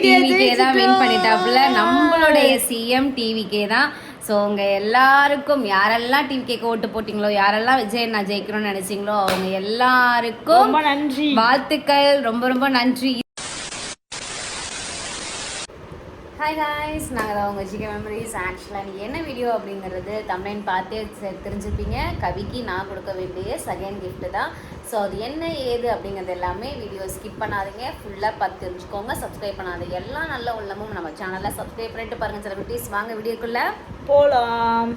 டிவிக்கே தான் வின் பண்ணிட்டாப்புல நம்மளுடைய சிஎம் டிவிக்கே தான். ஸோ உங்கள் எல்லாருக்கும் யாரெல்லாம் டிவிக்கேக்கு ஓட்டு போட்டிங்களோ, யாரெல்லாம் விஜய் நான் ஜெயிக்கணும்னு நினைச்சிங்களோ அவங்க எல்லாருக்கும் நன்றி, வாழ்த்துக்கள், ரொம்ப ரொம்ப நன்றி. ஹாய் காய்ஸ், நாங்கள் தான் உங்கள் ஜிகே மெமரிஸ். ஆக்சுவலாக என்ன வீடியோ அப்படிங்கிறது தமிழன் பார்த்தே தெரிஞ்சுப்பீங்க. கவிக்கு நான் கொடுக்க வேண்டிய செகண்ட் கிஃப்ட்டு தான். ஸோ அது என்ன ஏது அப்படிங்கிறது எல்லாமே வீடியோ ஸ்கிப் பண்ணாதீங்க, ஃபுல்லாக பார்த்து தெரிஞ்சுக்கோங்க. சப்ஸ்கிரைப் பண்ணாதீங்க. எல்லா நல்ல உள்ளமும் நம்ம சேனலில் சப்ஸ்கிரைப் பண்ணிட்டு பாருங்கள். சில குட்டீஸ் வாங்க வீடியோக்குள்ளே போகலாம்.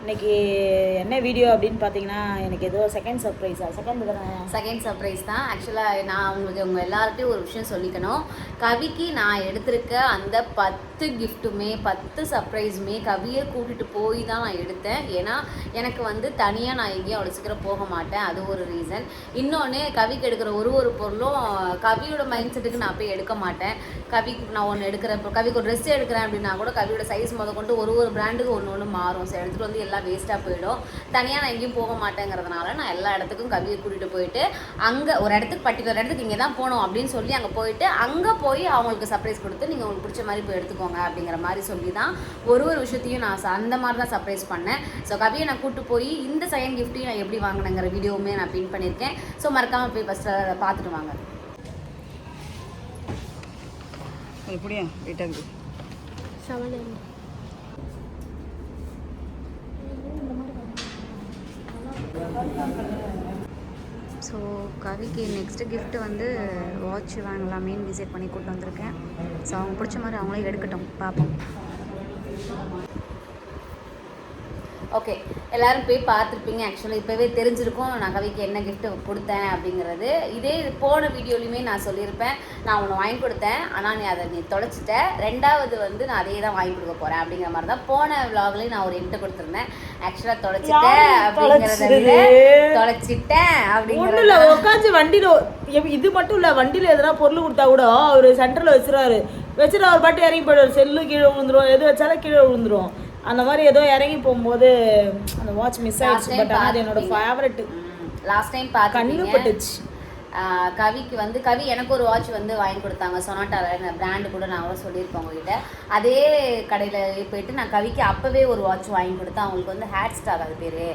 இன்னைக்கு என்ன வீடியோ அப்படின்னு பார்த்தீங்கன்னா, எனக்கு ஏதோ செகண்ட் சர்ப்ரைஸ் தான். ஆக்சுவலாக நான் உங்கள் எல்லார்ட்டையும் ஒரு விஷயம் சொல்லிக்கணும். கவிக்கு நான் எடுத்திருக்க அந்த 10 கிஃப்ட்டுமே 10 சர்ப்ரைஸுமே கவியை கூட்டிகிட்டு போய் தான் நான் எடுத்தேன். ஏன்னா எனக்கு வந்து தனியாக நான் எங்கேயும் அவ்வளோ சீக்கிரம் போக மாட்டேன், அது ஒரு ரீசன். இன்னொன்று, கவிக்கு எடுக்கிற ஒரு பொருளும் கவியோட மைண்ட் செட்டுக்கு நான் போய் எடுக்க மாட்டேன். கவிக்கு நான் ஒன்று எடுக்கிறப்ப, கவிக்கு ஒரு ட்ரெஸ் எடுக்கிறேன் அப்படின்னா கூட கவியோட சைஸ் கொண்டு ஒரு பிராண்டுக்கு ஒன்று மாறும். ஸோ எடுத்துகிட்டு வந்து எல்லாம் வேஸ்ட்டாக போயிடும். தனியாக நான் எங்கேயும் போக மாட்டேங்கிறதுனால நான் எல்லா இடத்துக்கும் கவியை கூட்டிகிட்டு போயிட்டு அங்கே ஒரு இடத்துக்கு பர்டிகுலர் இடத்துக்கு இங்கே தான் போகணும் அப்படின்னு சொல்லி அங்கே போயிட்டு அங்கே போய் அவங்களுக்கு சர்ப்ரைஸ் கொடுத்து நீங்கள் உங்களுக்கு பிடிச்ச மாதிரி போய் எடுத்துக்கோங்க அப்படிங்கிற மாதிரி சொல்லி தான் ஒரு விஷயத்தையும் நான் அந்த மாதிரி தான் சர்ப்ரைஸ் பண்ணேன். ஸோ கவியை நான் கூப்பிட்டு போய் இந்த செகண்ட் கிஃப்ட்டையும் நான் எப்படி வாங்கினேங்கிற வீடியோவுமே நான் பின் பண்ணியிருக்கேன். ஸோ மறக்காமல் போய் ஃபஸ்ட்டு அதை பார்த்துட்டு வாங்க. எப்படியா வீட்டாக்கு ஸோ கவிக்கு நெக்ஸ்ட்டு கிஃப்ட்டு வந்து வாட்ச் வாங்கலாமேன்னு டிசைட் பண்ணி கூப்பிட்டு வந்திருக்கேன். ஸோ அவங்க பிடிச்ச மாதிரி அவங்களே எடுக்கட்டும், பார்ப்போம். ஓகே, எல்லோரும் போய் பார்த்துருப்பீங்க. ஆக்சுவலாக இப்போவே தெரிஞ்சிருக்கும் நான் கவிக்கு என்ன கிஃப்ட்டு கொடுத்தேன் அப்படிங்கிறது. இதே போன வீடியோலையுமே நான் சொல்லியிருப்பேன், நான் ஒன்று வாங்கி கொடுத்தேன், ஆனால் நீ தொலைச்சிட்ட. ரெண்டாவது வந்து நான் அதே தான் வாங்கி கொடுக்க போகிறேன் அப்படிங்கிற மாதிரி தான் போன விலாக்லேயும் நான் ஒரு என்கிட்ட கொடுத்துருந்தேன். ஆக்சுவலாக தொலைச்சிட்டேன் அப்படிங்கிறத விட தொலைச்சிட்டேன் அப்படிங்கிற உட்காந்து வண்டியில் இது மட்டும் இல்லை, வண்டியில் எதனா பொருள் கொடுத்தா கூட அவர் சென்டரில் வச்சுட்டு அவர் பாட்டு இறங்கி போயிடுவார். செல்லு கீழே விழுந்துரும், எது வச்சாலும் கீழே விழுந்துரும். அந்த மாதிரி ஏதோ இறங்கி போகும்போது அந்த வாட்ச் மிஸ் ஆயிடுச்சு. பட் அது என்னோட ஃபேவரட். லாஸ்ட் டைம் கண்ணு பட்டுச்சு. கவிக்கு வந்து கவி எனக்கு ஒரு வாட்ச் வந்து வாங்கி கொடுத்தாங்க, சொனாட்டாவில் பிராண்டு கூட நான் கூட சொல்லியிருப்பேன் உங்ககிட்ட. அதே கடையில் போயிட்டு நான் கவிக்கு அப்போவே ஒரு வாட்ச் வாங்கி கொடுத்தேன். அவங்களுக்கு வந்து ஹேட் ஸ்டாக் அது பேர்.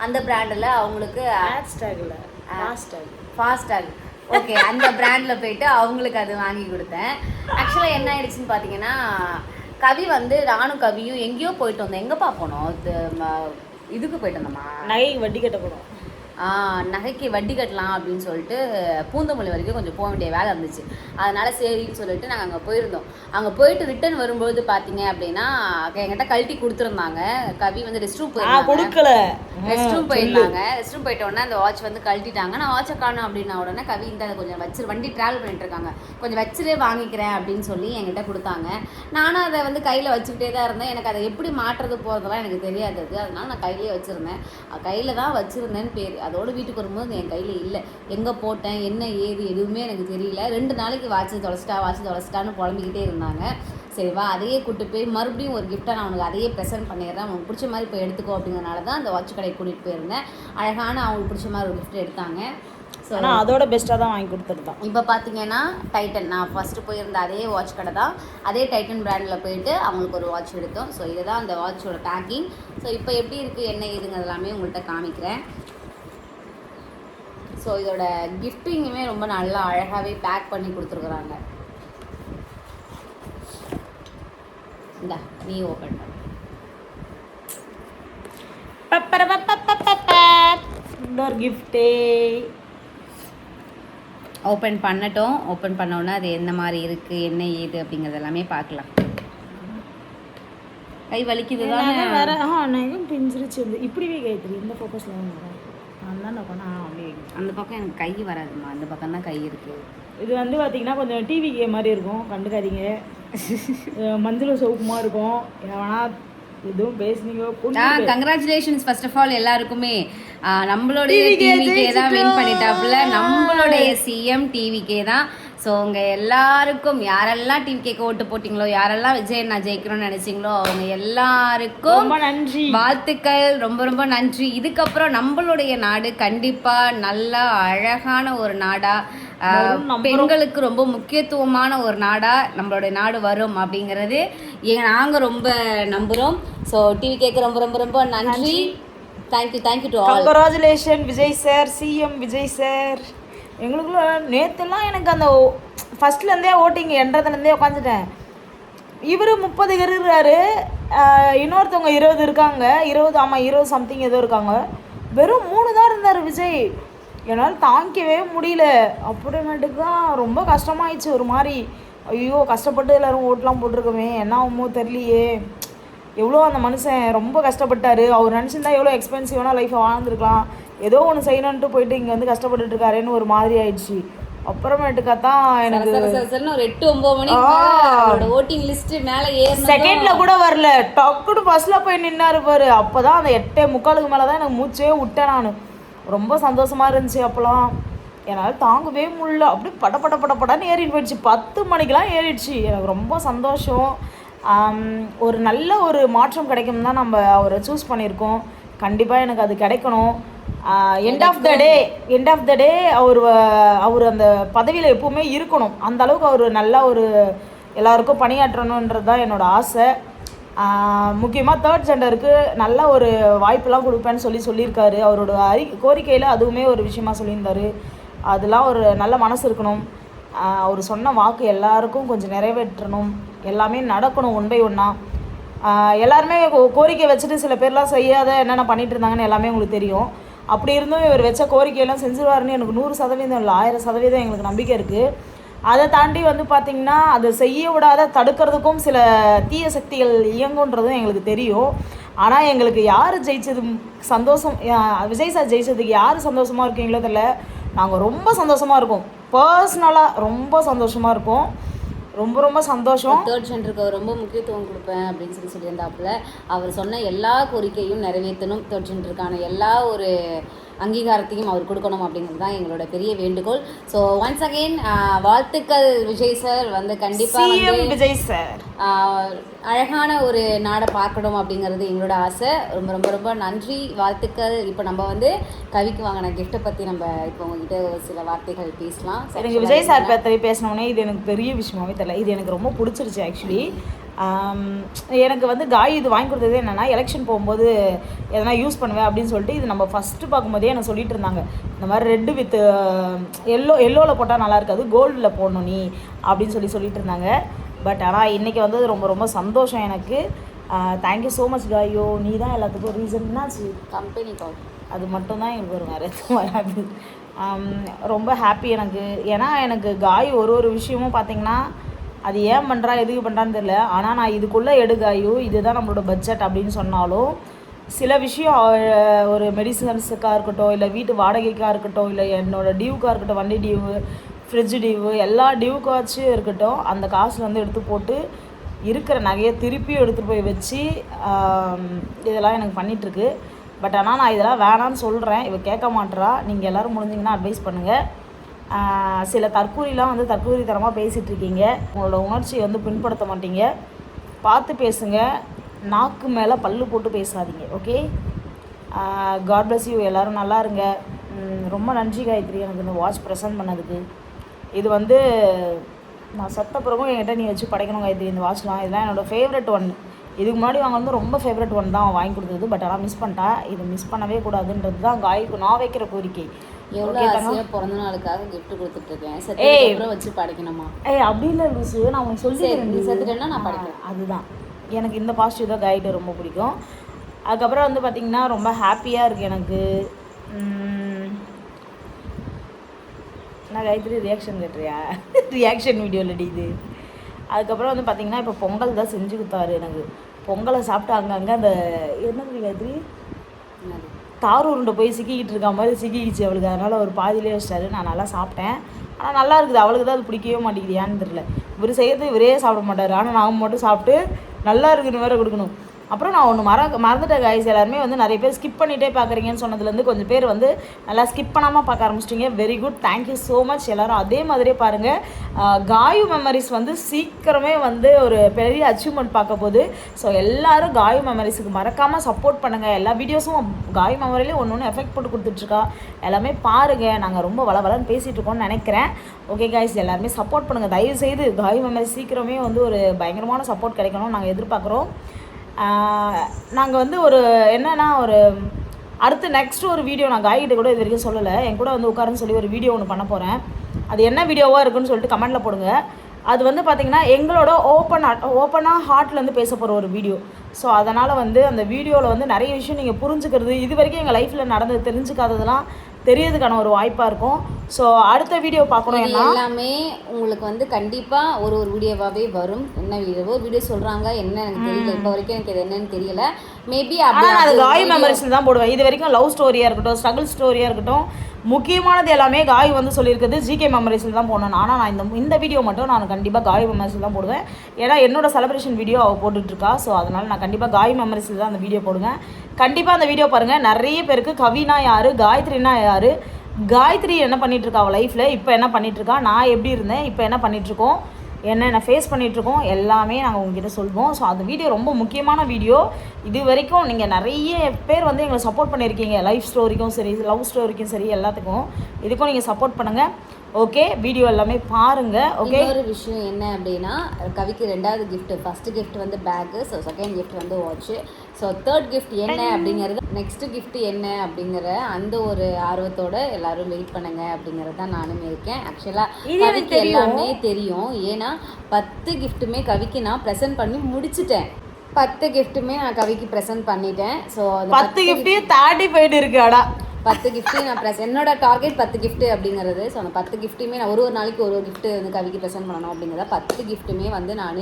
அந்த பிராண்டில் அவங்களுக்கு ஹேட் ஸ்டாக் இல்லை, ஃபாஸ்டாக். ஓகே, அந்த பிராண்டில் போயிட்டு அவங்களுக்கு அது வாங்கி கொடுத்தேன். ஆக்சுவலாக என்ன ஆயிடுச்சுன்னு பார்த்தீங்கன்னா, கவி வந்து நானும் கவியும் எங்கேயோ போயிட்டு வந்தோம். எங்கேப்பா போனோம்? இதுக்கு போயிட்டு வந்தோம்மா, நகைக்கு வட்டி கட்ட போனோம். நகைக்கு வட்டி கட்டலாம் அப்படின்னு சொல்லிட்டு பூந்தமல்லி வரைக்கும் கொஞ்சம் போக வேண்டிய வேலை இருந்துச்சு. அதனால சரின்னு சொல்லிட்டு நாங்கள் அங்கே போயிருந்தோம். அங்கே போயிட்டு ரிட்டர்ன் வரும்போது பார்த்தீங்க அப்படின்னா என்கிட்ட கழட்டி கொடுத்துருந்தாங்க. கவி வந்து ரெஸ்ட் ரூம் போயிருந்தாங்க. ரெஸ்ட் ரூம் போயிட்ட உடனே அந்த வாட்ச் வந்து கழட்டிட்டாங்க. நான் வாட்சை காணும் அப்படின்னா உடனே கவி இந்த கொஞ்சம் வச்சு வண்டி ட்ராவல் பண்ணிட்டு இருக்காங்க, கொஞ்சம் வச்சுட்டே வாங்கிக்கிறேன் அப்படின்னு சொல்லி என்கிட்ட கொடுத்தாங்க. நானும் அதை வந்து கையில் வச்சுக்கிட்டே தான் இருந்தேன். எனக்கு அதை எப்படி மாட்டுறது போகிறதெல்லாம் எனக்கு தெரியாது. அதனால நான் கையிலேயே வச்சுருந்தேன். கையில் தான் வச்சுருந்தேன்னு பேர். அதோட வீட்டுக்கு வரும்போது என் கையில் இல்லை. எங்கே போட்டேன் என்ன ஏது எதுவுமே எனக்கு தெரியல. 2 நாளைக்கு வாட்ச் தொலைச்சிட்டான்னு புலம்பிக்கிட்டே இருந்தாங்க. சரிவா, அதையே கூப்பிட்டு போய் மறுபடியும் ஒரு கிஃப்ட்டாக நான் அவனுக்கு அதையே ப்ரெசென்ட் பண்ணிடுறேன், அவனுக்கு பிடிச்ச மாதிரி போய் எடுத்துக்கோ அப்படிங்கிறனால தான் அந்த வாட்ச் கடையை கூட்டிகிட்டு போயிருந்தேன். அழகான அவங்களுக்கு பிடிச்ச மாதிரி ஒரு கிஃப்ட் எடுத்தாங்க. ஸோ அதோட பெஸ்ட்டாக தான் வாங்கி கொடுத்துருந்தான். இப்போ பார்த்தீங்கன்னா டைட்டன், நான் ஃபஸ்ட்டு போயிருந்த அதே வாட்ச் கடை தான், அதே டைட்டன் பிராண்டில் போயிட்டு அவங்களுக்கு ஒரு வாட்ச் எடுத்தோம். ஸோ இதுதான் அந்த வாட்சோட பேக்கிங். ஸோ இப்போ எப்படி இருக்குது என்ன ஏதுங்க எல்லாமே உங்கள்கிட்ட காமிக்கிறேன். ஸோ இதோட கிஃப்டிங்குமே ரொம்ப நல்லா அழகாகவே பேக் பண்ணி கொடுத்துருக்குறாங்க. இந்தா நீ ஓப்பன் பண்ண. இன்னொரு கிஃப்டே ஓப்பன் பண்ணட்டும். ஓப்பன் பண்ணோன்னா அது எந்த மாதிரி இருக்குது என்ன ஏது அப்படிங்கிறது எல்லாமே பார்க்கலாம். கை வலிக்குது தானே வேறு? நகம் பிஞ்சிருச்சு. இப்படிவே கைத்திரி இந்த ஃபோக்கஸில் அந்த பக்கம் எனக்கு கை வராதுமா, அந்த பக்கம் தான் கை இருக்குது. இது வந்து பார்த்தீங்கன்னா கொஞ்சம் டிவி கேம் மாதிரி இருக்கும், கண்டுக்காதீங்க. மஞ்சள் சோப்புமா இருக்கும். எவனா எதுவும் பேசுனீங்க. கங்க்ராச்சுலேஷன்ஸ் ஃபர்ஸ்ட் ஆஃப் ஆல் எல்லாருக்குமே. நம்மளுடைய டிவிக்கே தான் வின் பண்ணிட்டாப்புல நம்மளுடைய சிஎம் டிவிக்கே தான். ஸோ உங்கள் எல்லாருக்கும் யாரெல்லாம் டிவி கேட்க ஓட்டு போட்டிங்களோ, யாரெல்லாம் விஜய் நான் ஜெயிக்கணும்னு நினச்சிங்களோ அவங்க எல்லாருக்கும் ரொம்ப நன்றி, வாழ்த்துக்கள். ரொம்ப ரொம்ப நன்றி. இதுக்கப்புறம் நம்மளுடைய நாடு கண்டிப்பாக நல்லா அழகான ஒரு நாடாக, பெண்களுக்கு ரொம்ப முக்கியத்துவமான ஒரு நாடாக நம்மளுடைய நாடு வரும் அப்படிங்கிறது நாங்கள் ரொம்ப நம்புகிறோம். ஸோ டிவி கேட்க ரொம்ப ரொம்ப ரொம்ப நன்றி. Thank you to all. Congratulation Vijay sir, CM Vijay sir. எங்களுக்குள்ள நேற்றுலாம் எனக்கு அந்த ஃபஸ்ட்லேருந்தே ஓட்டிங் என்றதுலேருந்தே உட்காந்துட்டேன். இவர் 30 இருக்கிறாரு, இன்னொருத்தவங்க 20 இருக்காங்க, 20 சம்திங் ஏதோ இருக்காங்க. வெறும் 3 தான் இருந்தார் விஜய். என்னால் தாங்கிக்கவே முடியல. அப்புறமேட்டுக்கு தான் ரொம்ப கஷ்டமாயிடுச்சு. ஒரு மாதிரி ஐயோ கஷ்டப்பட்டு எல்லோரும் ஓட்டெலாம் போட்டிருக்கோமே, என்ன ஆகுமோ தெரியலையே. எவ்வளோ அந்த மனுஷன் ரொம்ப கஷ்டப்பட்டார். அவர் நினச்சிருந்தா எவ்வளோ எக்ஸ்பென்சிவான லைஃப்பை வாழ்ந்துருக்கலாம். ஏதோ ஒன்று செய்யணுன்ட்டு போயிட்டு இங்கே வந்து கஷ்டப்பட்டுட்டு இருக்காருன்னு ஒரு மாதிரி ஆயிடுச்சு. அப்புறமேட்டுக்கா தான் எனக்கு ஒரு 8-9 மணி ஓட்டிங் லிஸ்ட் மேலே செகண்ட்ல கூட வரல, டக்குன்னு பஸ்ல போய் நின்னாரு பாரு. அப்போதான் அந்த 8:45 மேலே தான் எனக்கு மூச்சே விட்டேன். நான் ரொம்ப சந்தோஷமா இருந்துச்சு. அப்போலாம் என்னால் தாங்கவே முடியல. அப்படியே படன்னு ஏறிட்டு போயிடுச்சு. 10 மணிக்கெலாம் ஏறிடுச்சு. எனக்கு ரொம்ப சந்தோஷம். ஒரு நல்ல ஒரு மாற்றம் கிடைக்கும் தான் நம்ம அவரை சூஸ் பண்ணியிருக்கோம். கண்டிப்பாக எனக்கு அது கிடைக்கணும். எண்ட் ஆஃப் த டே அவர் அந்த பதவியில் எப்பவுமே இருக்கணும். அந்த அளவுக்கு அவர் நல்லா ஒரு எல்லாருக்கும் பணியாற்றணுன்றது தான் என்னோடய ஆசை. முக்கியமாக 3rd ஜெண்டருக்கு நல்ல ஒரு வாய்ப்பெல்லாம் கொடுப்பேன்னு சொல்லியிருக்காரு. அவரோட கோரிக்கையில் அதுவுமே ஒரு விஷயமா சொல்லியிருந்தார். அதெல்லாம் ஒரு நல்ல மனசு இருக்கணும். அவர் சொன்ன வாக்கு எல்லாருக்கும் கொஞ்சம் நிறைவேற்றணும். எல்லாமே நடக்கணும் ஒன் பை ஒன்னாக. எல்லாருமே கோரிக்கை வச்சுட்டு சில பேர்லாம் செய்யாத என்னென்ன பண்ணிகிட்டு இருந்தாங்கன்னு எல்லாமே உங்களுக்கு தெரியும். அப்படி இருந்தும் இவர் வச்ச கோரிக்கையெல்லாம் செஞ்சுருவாருன்னு எனக்கு 100% இல்லை, 1000% எங்களுக்கு நம்பிக்கை இருக்குது. அதை தாண்டி வந்து பார்த்திங்கன்னா அதை செய்ய விடாத தடுக்கிறதுக்கும் சில தீய சக்திகள் இயங்குன்றதும் எங்களுக்கு தெரியும். ஆனால் எங்களுக்கு யார் ஜெயிச்சது சந்தோஷம், விஜய் சார் ஜெயிச்சதுக்கு யார் சந்தோஷமாக இருக்கீங்களோ தெரியல, நாங்கள் ரொம்ப சந்தோஷமாக இருக்கோம். பர்சனலாக ரொம்ப சந்தோஷமாக இருக்கோம். ரொம்ப சந்தோஷம். 3rd ஜெண்டருக்கு அவர் ரொம்ப முக்கியத்துவம் கொடுப்பேன் அப்படின்னு சொல்லியிருந்தாப்புல. அவர் சொன்ன எல்லா கோரிக்கையும் நிறைவேற்றணும். 3rd ஜெண்டருக்கான எல்லா ஒரு அங்கீகாரத்தையும் அவர் கொடுக்கணும் அப்படிங்கிறது தான் எங்களோட பெரிய வேண்டுகோள். ஸோ ஒன்ஸ் அகெயின் வாழ்த்துக்கள் விஜய் சார். வந்து கண்டிப்பாக விஜய் சார் அழகான ஒரு நாடை பார்க்கணும் அப்படிங்கிறது எங்களோட ஆசை. ரொம்ப நன்றி, வாழ்த்துக்கள். இப்போ நம்ம வந்து கவிக்கு வாங்கின கிஃப்ட்டை பற்றி நம்ம இப்போ உங்ககிட்ட ஒரு சில வார்த்தைகள் பேசலாம். எனக்கு விஜய் சார் பற்றி பேசினோடனே இது எனக்கு பெரிய விஷயமாவே தெரியல. இது எனக்கு ரொம்ப பிடிச்சிருச்சு ஆக்சுவலி. எனக்கு வந்து காய் இது வாங்கி கொடுத்தது என்னென்னா, எலெக்ஷன் போகும்போது எதனா யூஸ் பண்ணுவேன் அப்படின்னு சொல்லிட்டு இது நம்ம ஃபஸ்ட்டு பார்க்கும்போதே எனக்கு சொல்லிட்டு இருந்தாங்க. இந்த மாதிரி ரெட்டு வித் எல்லோவில் போட்டால் நல்லா இருக்காது, கோல்டில் போடணும் நீ அப்படின்னு சொல்லிட்டு இருந்தாங்க. பட் ஆனால் இன்றைக்கி வந்து ரொம்ப சந்தோஷம் எனக்கு. தேங்க்யூ ஸோ மச் காயோ. நீ தான் எல்லாத்துக்கும் ரீசன். என்னாச்சு? Company call. அது மட்டும்தான் எனக்கு ஒரு வேறு எதுவும் வராது. ரொம்ப ஹாப்பி எனக்கு. ஏன்னா எனக்கு காய் ஒரு விஷயமும் பார்த்திங்கன்னா அது ஏன் பண்ணுறா எதுக்கு பண்ணுறான்னு தெரியல. ஆனால் நான் இதுக்குள்ளே எடுக்காயோ இதுதான் நம்மளோட பட்ஜெட் அப்படின்னு சொன்னாலும் சில விஷயம் ஒரு மெடிசன்ஸுக்காக இருக்கட்டும், இல்லை வீட்டு வாடகைக்காக இருக்கட்டும், இல்லை என்னோடய டியூக்காக இருக்கட்டும், வண்டி டியூவு, ஃப்ரிட்ஜு டியூவு, எல்லா டியூக்காச்சும் இருக்கட்டும், அந்த காசில் வந்து எடுத்து போட்டு இருக்கிற நகையை திருப்பியும் எடுத்துகிட்டு போய் வச்சு இதெல்லாம் எனக்கு பண்ணிகிட்ருக்கு. பட் ஆனால் நான் இதெல்லாம் வேணான்னு சொல்கிறேன். இவ கேட்க மாட்டேறா. நீங்கள் எல்லோரும் முடிஞ்சிங்கன்னா அட்வைஸ் பண்ணுங்கள். சில தற்கூரித்தனமாக பேசிகிட்ருக்கீங்க. உங்களோட உணர்ச்சியை வந்து பின்படுத்த மாட்டீங்க. பார்த்து பேசுங்க. நாக்கு மேலே பல்லு போட்டு பேசாதீங்க. Okay, God bless you. எல்லோரும் நல்லா இருங்க. ரொம்ப நன்றி காயத்ரி எனக்கு இந்த வாட்ச் ப்ரெசென்ட் பண்ணதுக்கு. இது வந்து நான் சத்த பிறகும் என்கிட்ட நீ வச்சு படைக்கணும் காயத்ரி இந்த வாட்ச்லாம். இதெல்லாம் என்னோடய ஃபேவரட் ஒன். இதுக்கு முன்னாடி வாங்க வந்து ரொம்ப ஃபேவரட் ஒன் தான் வாங்கி கொடுத்தது. பட் ஆனால் மிஸ் பண்ணிட்டேன். இது மிஸ் பண்ணவே கூடாதுன்றது தான் காய்க்கு நான் வைக்கிற கோரிக்கை. எவ்வளோ ஆசையாக பிறந்த நாளுக்காக கிஃப்ட் கொடுத்துட்ருக்கேன். அப்புறம் வச்சு படிக்கணுமா? அப்படி இல்லை லூசு, நான் உனக்கு சொல்லி நீ செத்துட்டேன்னா நான் படிக்கிறேன். அதுதான் எனக்கு இந்த பாசிட்டிவ் தான் கைடு ரொம்ப பிடிக்கும். அதுக்கப்புறம் வந்து பார்த்திங்கன்னா ரொம்ப ஹாப்பியாக இருக்குது எனக்கு. நான் காயத்ரி ரியாக்ஷன் கேட்டுறியா? ரியாக்ஷன் வீடியோவில் இது. அதுக்கப்புறம் வந்து பார்த்திங்கன்னா இப்போ பொங்கல் தான் செஞ்சு கொடுத்தாரு எனக்கு. பொங்கலை சாப்பிட்டு அங்கங்கே அந்த என்னது காயத்ரி தார் உருண்டை போய் சிக்கிக்கிட்டு இருக்க மாதிரி சிக்கிக்கிச்சு அவளுக்கு. அதனால் ஒரு பாதியிலே வச்சிட்டாரு. நான் நல்லா சாப்பிட்டேன். ஆனால் நல்லா இருக்குது. அவளுக்கு தான் அது பிடிக்கவே மாட்டேங்குது, ஏன்னு தெரியல. இவர் செய்கிறது இவரே சாப்பிட மாட்டார். ஆனால் நாங்கள் மட்டும் சாப்பிட்டு நல்லா இருக்குன்னு வேறு கொடுக்கணும். அப்புறம் நான் ஒன்று மறந்துட்டேன் கைஸ், எல்லாருமே வந்து நிறைய பேர் ஸ்கிப் பண்ணிகிட்டே பார்க்குறீங்கன்னு சொன்னதுலேருந்து கொஞ்சம் பேர் வந்து நல்லா ஸ்கிப் பண்ணாமல் பார்க்க ஆரம்பிச்சிட்டிங்க. Very good, thank you so much. எல்லோரும் அதே மாதிரியே பாருங்கள். காயு மெமரிஸ் வந்து சீக்கிரமே வந்து ஒரு பெரிய அச்சீவ்மெண்ட் பார்க்க போகுது. ஸோ எல்லோரும் காயு மெமரிஸுக்கு மறக்காமல் சப்போர்ட் பண்ணுங்கள். எல்லா வீடியோஸும் காயு மெமரியிலே ஒன்று எஃபெக்ட் போட்டு கொடுத்துட்ருக்கா. எல்லாமே பாருங்கள். நாங்கள் ரொம்ப வளன்னு பேசிகிட்டு இருக்கோம்னு நினைக்கிறேன். ஓகே கைஸ், எல்லாருமே சப்போர்ட் பண்ணுங்கள் தயவுசெய்து. காயு மெமரிஸ் சீக்கிரமே வந்து ஒரு பயங்கரமான சப்போர்ட் கிடைக்கணும்னு நாங்கள் எதிர்பார்க்குறோம். நாங்கள் வந்து ஒரு என்னென்னா ஒரு அடுத்து நெக்ஸ்ட் ஒரு வீடியோ நான் காய்கிட்ட கூட இது வரைக்கும் சொல்லலை. என் கூட வந்து உட்காருன்னு சொல்லி ஒரு வீடியோ ஒன்று பண்ண போகிறேன். அது என்ன வீடியோவாக இருக்குன்னு சொல்லிட்டு கமெண்ட்டில் போடுங்க. அது வந்து பார்த்திங்கன்னா எங்களோட ஓப்பனாக ஹார்ட்லேருந்து பேச போகிற ஒரு வீடியோ. ஸோ அதனால் வந்து அந்த வீடியோவில் வந்து நிறைய விஷயம் நீங்கள் புரிஞ்சுக்கிறது, இது வரைக்கும் எங்கள் லைஃப்பில் நடந்தது தெரிஞ்சுக்காததெல்லாம் தெரியறதுக்கான ஒரு வாய்ப்பாக இருக்கும். ஸோ அடுத்த வீடியோ பார்க்கணும். எல்லாமே உங்களுக்கு வந்து கண்டிப்பாக ஒரு வீடியோவாகவே வரும். என்ன வீடியோ சொல்கிறாங்க என்ன எனக்கு தெரியல, இப்போ வரைக்கும் எனக்கு இது என்னன்னு தெரியல. மேபி ஆனால் அது காய் மெமரிஸில் தான் போடுவேன். இது வரைக்கும் லவ் ஸ்டோரியாக இருக்கட்டும், ஸ்ட்ரகிள் ஸ்டோரியாக இருக்கட்டும், முக்கியமானது எல்லாமே காய் வந்து சொல்லியிருக்கிறது ஜிகே மெமரிஸில் தான் போடணும். ஆனால் நான் இந்த வீடியோ மட்டும் நான் கண்டிப்பாக காய் மெமரிஸில் தான் போடுவேன். ஏன்னா என்னோட செலிப்ரேஷன் வீடியோ அவள் போட்டுட்ருக்கா. ஸோ அதனால் நான் கண்டிப்பாக காய் மெமரிஸில் தான் அந்த வீடியோ போடுவேன். கண்டிப்பாக அந்த வீடியோ பாருங்கள். நிறைய பேருக்கு கவினா யார், காயத்ரினா யார், காயத்ரி என்ன பண்ணிகிட்ருக்கா அவள் லைஃப்பில், இப்போ என்ன பண்ணிகிட்ருக்கா, நான் எப்படி இருந்தேன், இப்போ என்ன பண்ணிகிட்ருக்கோம், என்னென்ன ஃபேஸ் பண்ணிகிட்ருக்கோம், எல்லாமே நாங்கள் உங்ககிட்ட சொல்வோம். ஸோ அந்த வீடியோ ரொம்ப முக்கியமான வீடியோ. இது வரைக்கும் நீங்கள் நிறைய பேர் வந்து எங்களை சப்போர்ட் பண்ணியிருக்கீங்க. லைஃப் ஸ்டோரிக்கும் சரி, லவ் ஸ்டோரிக்கும் சரி, எல்லாத்துக்கும் இதுக்கும் நீங்கள் சப்போர்ட் பண்ணுங்கள். ஓகே, வீடியோ எல்லாமே பாருங்கள். ஓகே, ஒரு விஷயம் என்ன அப்படின்னா, கவிக்கு 2வது கிஃப்ட், ஃபஸ்ட்டு கிஃப்ட் வந்து பேக்கு, ஸோ செகண்ட் கிஃப்ட் வந்து வாட்ச்சு, ஸோ தேர்ட் கிஃப்ட் என்ன அப்படிங்கிறது, நெக்ஸ்ட் கிஃப்ட் என்ன அப்படிங்கிற அந்த ஒரு ஆர்வத்தோட எல்லாரும் வெயிட் பண்ணுங்க அப்படிங்கிறது தான் நானும் இருக்கேன். ஆக்சுவலாக கவிக்கு எல்லாமே தெரியும். ஏன்னா 10 கிஃப்ட்டுமே கவிக்கு நான் ப்ரெசென்ட் பண்ணி முடிச்சுட்டேன். 10 கிஃப்ட்டுமே நான் கவிக்கு ப்ரெசென்ட் பண்ணிட்டேன். ஸோ 10 கிஃப்டே தாண்டி போயிட்டு இருக்கு. அடா 10 கிஃப்ட்டு நான் என்னோட டார்கெட் 10 கிஃப்ட்டு அப்படிங்கிறது. ஸோ அந்த 10 கிஃப்ட்டுமே நான் ஒரு நாளைக்கு ஒரு கிஃப்ட்டு வந்து கவிக்கு ப்ரெசென்ட் பண்ணணும் அப்படிங்கிறத 10 கிஃப்ட்டுமே வந்து நான்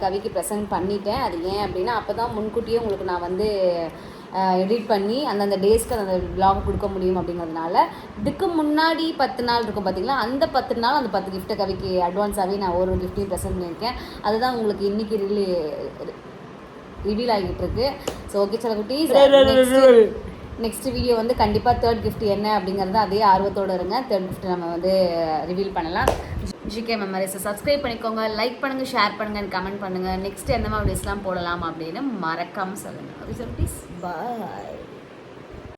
கவிக்கு ப்ரெசென்ட் பண்ணிட்டேன். அது ஏன் அப்படின்னா அப்போ தான் முன்கூட்டியே உங்களுக்கு நான் வந்து எடிட் பண்ணி அந்தந்த டேஸ்க்கு அந்த விலாக் கொடுக்க முடியும் அப்படிங்கிறதுனால. இதுக்கு முன்னாடி 10 நாள் இருக்கும் பார்த்தீங்களா, அந்த 10 நாள் அந்த 10 கிஃப்ட்டை கவிக்கு அட்வான்ஸாகவே நான் ஒரு கிஃப்ட்டையும் ப்ரெசென்ட் பண்ணியிருக்கேன். அதுதான் உங்களுக்கு இன்றைக்கி ரிவீல் ஆகிட்டு இருக்கு. ஸோ ஓகே செல்லகுட்டீஸ், நெக்ஸ்ட் வீடியோ வந்து கண்டிப்பாக தேர்ட் கிஃப்ட் என்ன அப்படிங்கிறது அதே ஆர்வத்தோடு இருங்க. தேர்ட் கிஃப்ட் நம்ம வந்து ரிவீல் பண்ணலாம். ஜிகே மெமரிஸை சப்ஸ்கிரைப் பண்ணிக்கோங்க, லைக் பண்ணுங்கள், ஷேர் பண்ணுங்கள், கமெண்ட் பண்ணுங்கள். நெக்ஸ்ட் எந்த மாதிரி வீடியோஸ்லாம் போடலாம் அப்படின்னு மறக்காமல் சொல்லுங்கள். Okay please, bye.